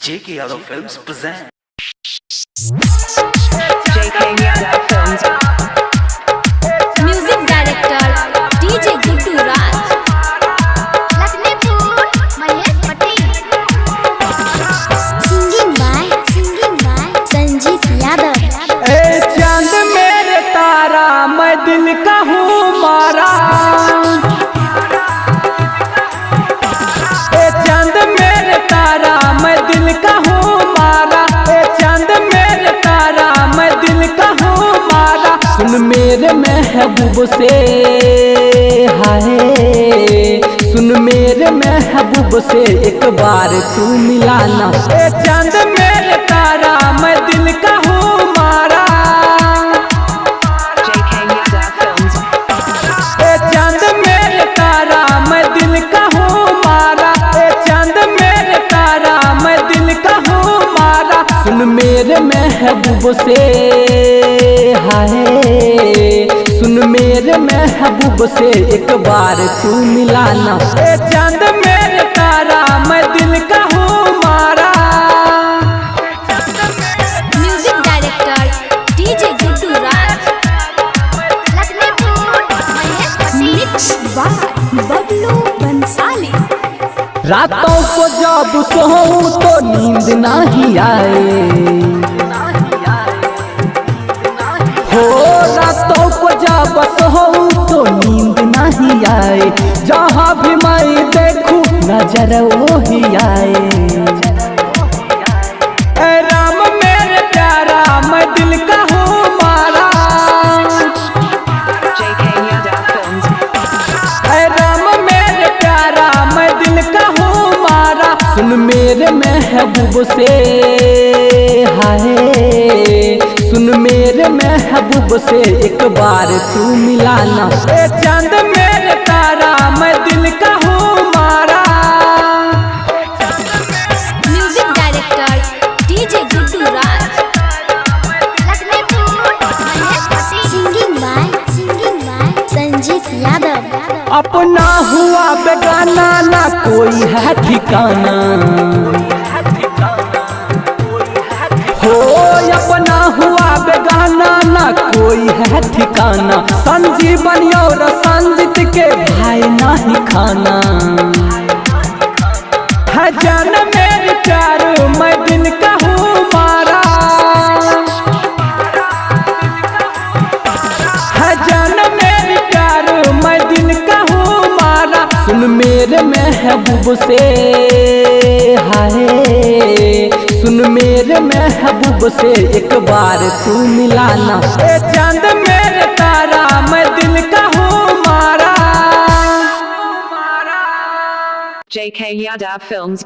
JK Yadav Films present. JK Yadav Films. Music director DJ Guddu Raj. Lakhnipur Mahesh Patel. Singing by Sanjeev Yadav. ए चांद मेरे तारा मैं दिल का हूँ मारा। ए चांद मेरे तारा मैं दिल का हूँ मारा। ए चांद मेरे तारा मैं दिल का हूँ मारा। सुन मेरे महबूब से हाय, सुन मेरे महबूब से एक बार तू मिलाना। ए चांद मेरे तारा मैं दिल का हूँ मारा। JK Yadav Films. ए चांद मेरे तारा मैं दिल का हूँ मारा। ए चांद मेरे तारा मैं दिल का हूँ मारा। सुन मेरे महबूब से हाय, सुन मेरे महबूब से एक बार तू मिलाना। ए चांद मेरे तारा मैं दिल का हूँ मारा। Music director DJ Guddu Raj. Lakhnipur Mahesh Patel. Mix by Bablu Bansali. रातों को जब सोऊं तो नींद नहीं आए हो, रातों को जब सोऊं तो नींद नहीं आए। जहाँ भी मैं देखूं नजर वही आए। ए राम मेरे प्यारा मैं दिल का हूँ मारा। JK Yadav Films. ऐ राम मेरे प्यारा मैं दिल का हूँ मारा। सुन मेरे महबूब से हाय, सुन मेरे महबूब से एक बार तू मिलाना। ए चांद मेरे तारा मैं दिल का हूँ मारा। Music director DJ Guddu Raj. Lakhnipur Mahesh Patel. Singing by Sanjeev Yadav. अपना हुआ बेगाना ना कोई है ठिकाना हो, अपना हुआ बेगाना ना कोई है ठिकाना। संजीवन और संजीत के भाई नहीं खाना है। जान मेरे प्यार मैं दिल का हूँ मारा। है जान मेरे प्यार मैं दिल का हूँ मारा। सुन मेरे महबूब से हाय, सुन मेरे महबूब से एक बार तू मिलाना। ए चांद मेरे तारा मैं दिल का हूँ मारा। JK Yadav Films.